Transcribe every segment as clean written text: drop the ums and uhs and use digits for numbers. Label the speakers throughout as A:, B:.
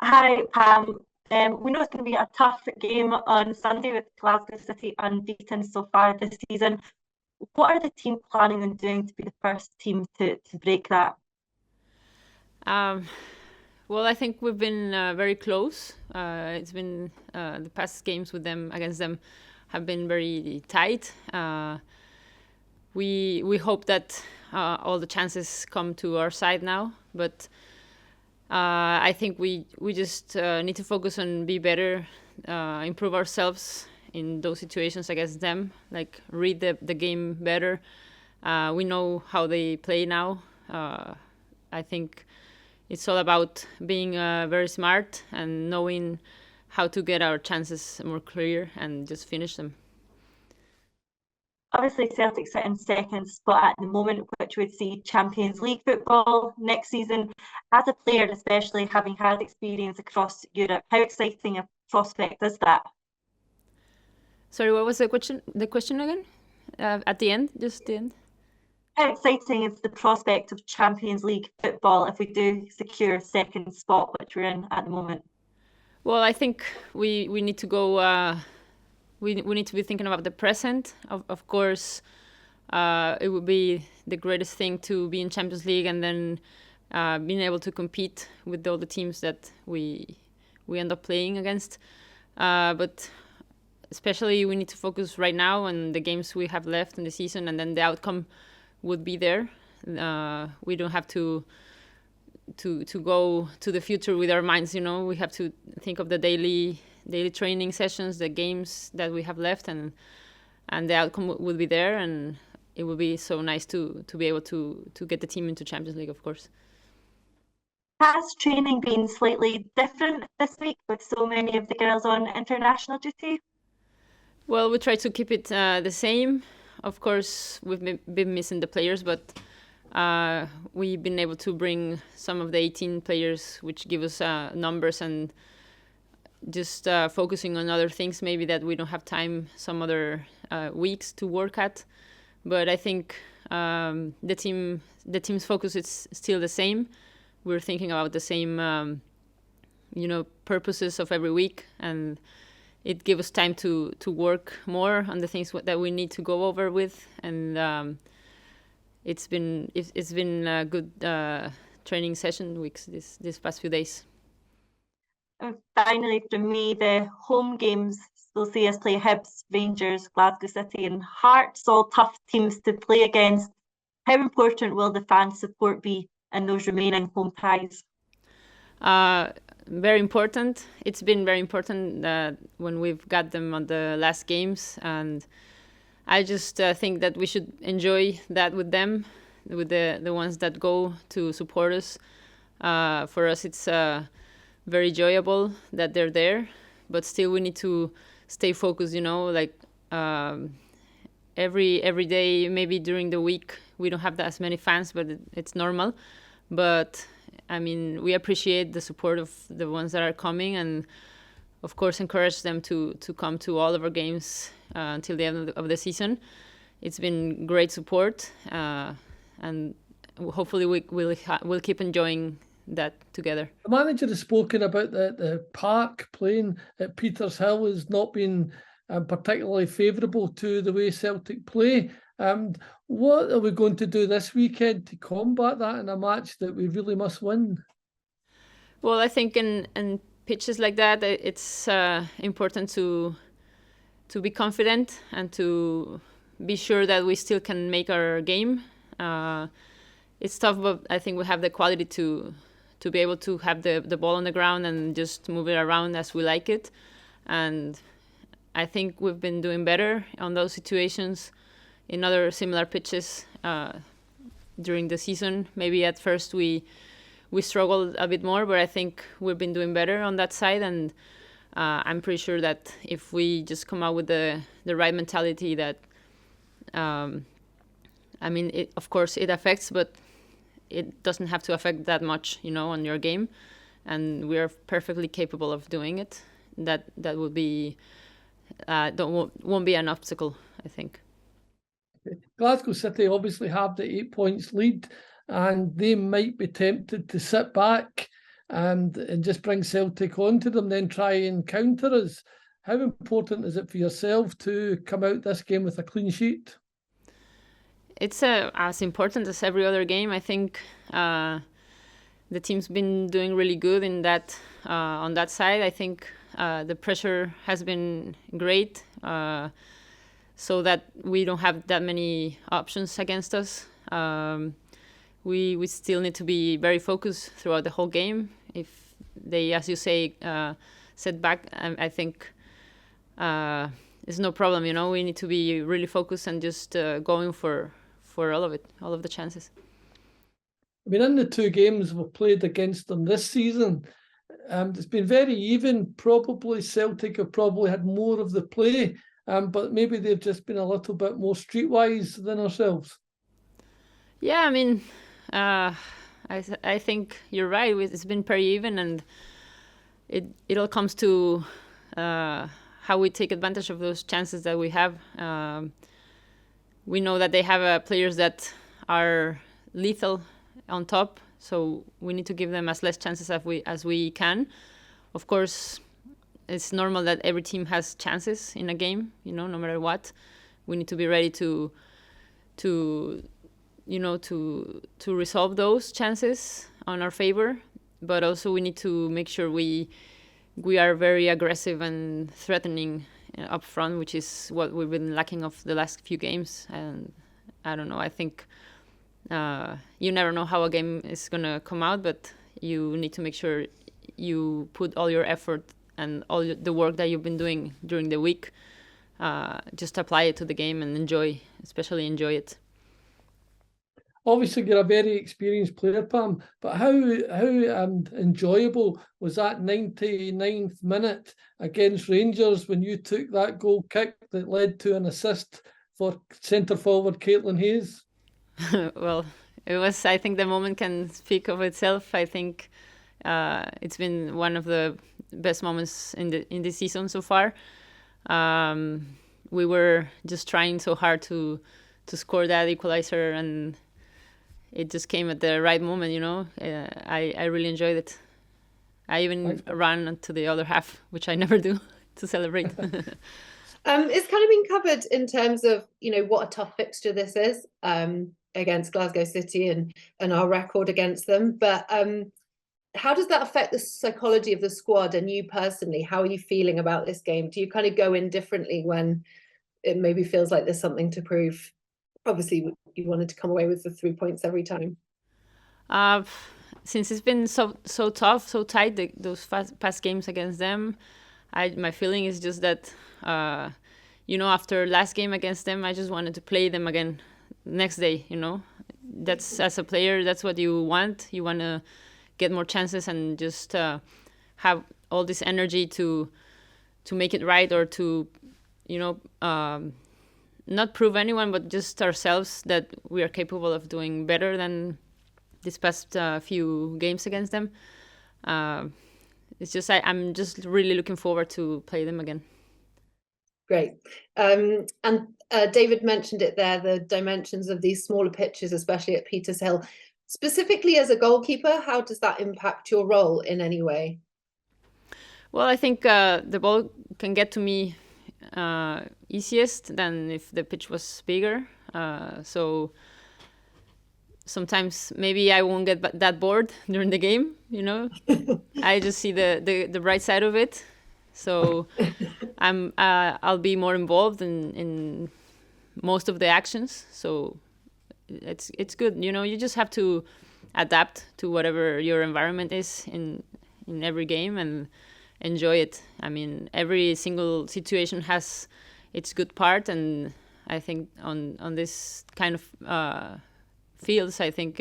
A: Hi, Pam. We know it's going to be a tough game on Sunday with Glasgow City unbeaten so far this season. What are the team planning on doing to be the first team to break that?
B: Um, well, I think we've been very close. It's been the past games with them against them have been very tight. We hope that all the chances come to our side now, but I think we just need to focus on be better, improve ourselves in those situations against them. Like read the game better. We know how they play now. I think it's all about being very smart and knowing how to get our chances more clear and just finish them.
A: Obviously, Celtic sit in second spot at the moment, which would see Champions League football next season. As a player, especially having had experience across Europe, how exciting a prospect is that?
B: Sorry, what was the question? The question again? At the end, just the end.
A: How exciting is the prospect of Champions League football if we do secure second spot, which we're in at the moment?
B: Well, I think we need to go. We need to be thinking about the present. Of course, it would be the greatest thing to be in Champions League and then being able to compete with all the teams that we end up playing against. But especially, we need to focus right now on the games we have left in the season, and then the outcome would be there. We don't have to go to the future with our minds. We have to think of the daily training sessions, the games that we have left, and the outcome will be there, and it will be so nice to be able to get the team into Champions League, of course.
A: Has training been slightly different this week with so many of the girls on international duty?
B: Well, we try to keep it the same. Of course, we've been missing the players, but we've been able to bring some of the 18 players, which give us numbers and just focusing on other things maybe that we don't have time some other weeks to work at. But I think the team's focus is still the same. We're thinking about the same purposes of every week, and it gives us time to work more on the things that we need to go over with. And it's been a good training session weeks this past few days.
A: And finally, from me, the home games will see us play Hibs, Rangers, Glasgow City, and Hearts, all tough teams to play against. How important will the fan support be in those remaining home ties?
B: Very important. It's been very important when we've got them on the last games, and I just think that we should enjoy that with them, with the ones that go to support us. For us, it's very enjoyable that they're there, but still we need to stay focused. Like every day, maybe during the week, we don't have as many fans, but it's normal. But I mean, we appreciate the support of the ones that are coming, and of course, encourage them to come to all of our games until the end of the season. It's been great support, and hopefully we'll keep enjoying that together.
C: The manager has spoken about the park playing at Peters Hill has not been particularly favourable to the way Celtic play. What are we going to do this weekend to combat that in a match that we really must win?
B: Well, I think in pitches like that, it's important to be confident and to be sure that we still can make our game. It's tough, but I think we have the quality to be able to have the ball on the ground and just move it around as we like it. And I think we've been doing better on those situations in other similar pitches during the season. Maybe at first we struggled a bit more, but I think we've been doing better on that side. And I'm pretty sure that if we just come out with the right mentality that, I mean, of course it affects, but it doesn't have to affect that much, on your game. And we are perfectly capable of doing it. That will be, won't be an obstacle, I think.
C: Glasgow City obviously have the 8 points lead, and they might be tempted to sit back and just bring Celtic onto them, then try and counter us. How important is it for yourself to come out this game with a clean sheet?
B: It's as important as every other game. I think the team's been doing really good in that on that side. I think the pressure has been great, so that we don't have that many options against us. We still need to be very focused throughout the whole game. If they, as you say, set back, I think it's no problem. We need to be really focused and just going for all of it, all of the chances.
C: I mean, in the two games we've played against them this season, it's been very even. Probably Celtic have probably had more of the play, but maybe they've just been a little bit more streetwise than ourselves.
B: Yeah, I mean, I think you're right. It's been pretty even, and it all comes to how we take advantage of those chances that we have. We know that they have players that are lethal on top, so we need to give them as less chances as we can. Of course, it's normal that every team has chances in a game, no matter what. We need to be ready to resolve those chances on our favor, but also we need to make sure we are very aggressive and threatening up front, which is what we've been lacking of the last few games. And I don't know, I think you never know how a game is going to come out, but you need to make sure you put all your effort and all the work that you've been doing during the week, just apply it to the game and especially enjoy it.
C: Obviously, you're a very experienced player, Pam, but how enjoyable was that 99th minute against Rangers when you took that goal kick that led to an assist for centre forward Caitlin Hayes?
B: Well, it was. I think the moment can speak of itself. I think it's been one of the best moments in this season so far. We were just trying so hard to score that equalizer, and it just came at the right moment. I really enjoyed it. I even ran to the other half, which I never do, to celebrate.
D: It's kind of been covered in terms of what a tough fixture this is against Glasgow City and our record against them. But how does that affect the psychology of the squad and you personally? How are you feeling about this game? Do you kind of go in differently when it maybe feels like there's something to prove? Obviously, you wanted to come away with the 3 points every time.
B: Since it's been so tough, so tight, those past games against them, my feeling is just that, after last game against them, I just wanted to play them again next day. That's, as a player, that's what you want. You want to get more chances and just have all this energy to make it right, or to, not prove anyone, but just ourselves that we are capable of doing better than this past few games against them. It's just I'm just really looking forward to play them again.
D: Great. And David mentioned it there, the dimensions of these smaller pitches, especially at Peters Hill. Specifically as a goalkeeper, how does that impact your role in any way?
B: Well, I think the ball can get to me easiest than if the pitch was bigger. So sometimes maybe I won't get that bored during the game, I just see the bright side of it. So I'll be more involved in most of the actions. So it's good. You just have to adapt to whatever your environment is in every game and enjoy it. I mean, every single situation has its good part, and I think on this kind of fields, I think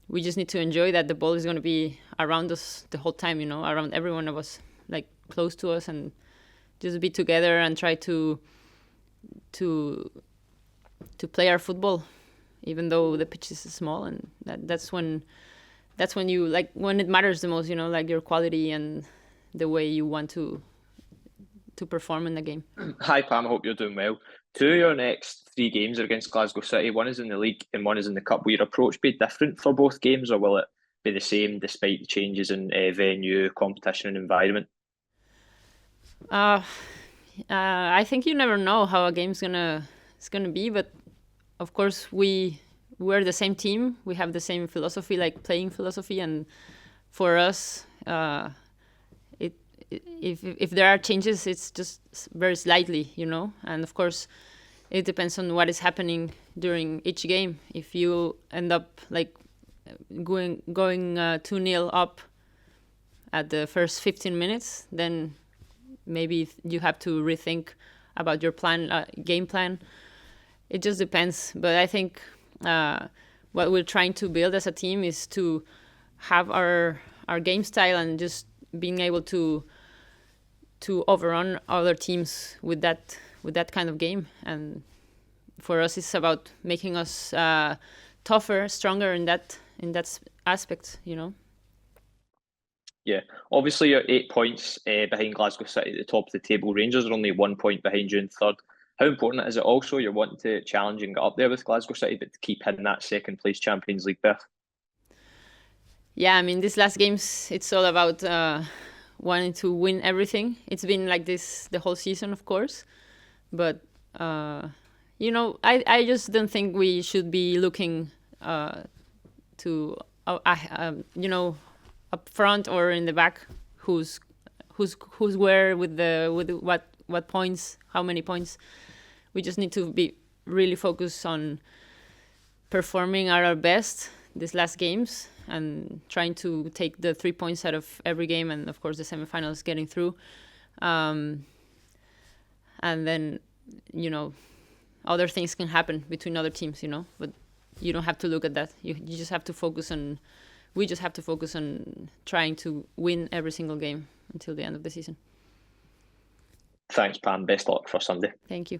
B: we just need to enjoy that the ball is going to be around us the whole time, around every one of us, like close to us, and just be together and try to play our football, even though the pitch is small. And that's when you, like, when it matters the most, like your quality and the way you want to perform in the game.
E: Hi Pam, I hope you're doing well. 2 of your next 3 games are against Glasgow City. One is in the league and one is in the cup. Will your approach be different for both games, or will it be the same despite the changes in venue, competition, and environment?
B: I think you never know how a game's gonna be, but of course we're the same team. We have the same philosophy, like playing philosophy, and for us, if there are changes, it's just very slightly, And of course, it depends on what is happening during each game. If you end up like going 2-0 up at the first 15 minutes, then maybe you have to rethink about your game plan. It just depends. But I think what we're trying to build as a team is to have our game style and just being able to overrun other teams with that kind of game. And for us, it's about making us tougher, stronger in that aspect,
E: Yeah, obviously you're 8 points behind Glasgow City at the top of the table. Rangers are only 1 point behind you in third. How important is it also you're wanting to challenge and get up there with Glasgow City, but to keep hitting that second place Champions League berth?
B: Yeah, I mean, these last games, it's all about wanting to win everything. It's been like this the whole season, of course. But, I just don't think we should be looking to, up front or in the back, who's where with what points, how many points. We just need to be really focused on performing at our best these last games and trying to take the 3 points out of every game, and of course the semifinals getting through. And then, other things can happen between other teams, but you don't have to look at that. You just have to focus on. We just have to focus on trying to win every single game until the end of the season.
E: Thanks, Pam. Best luck for Sunday.
B: Thank you.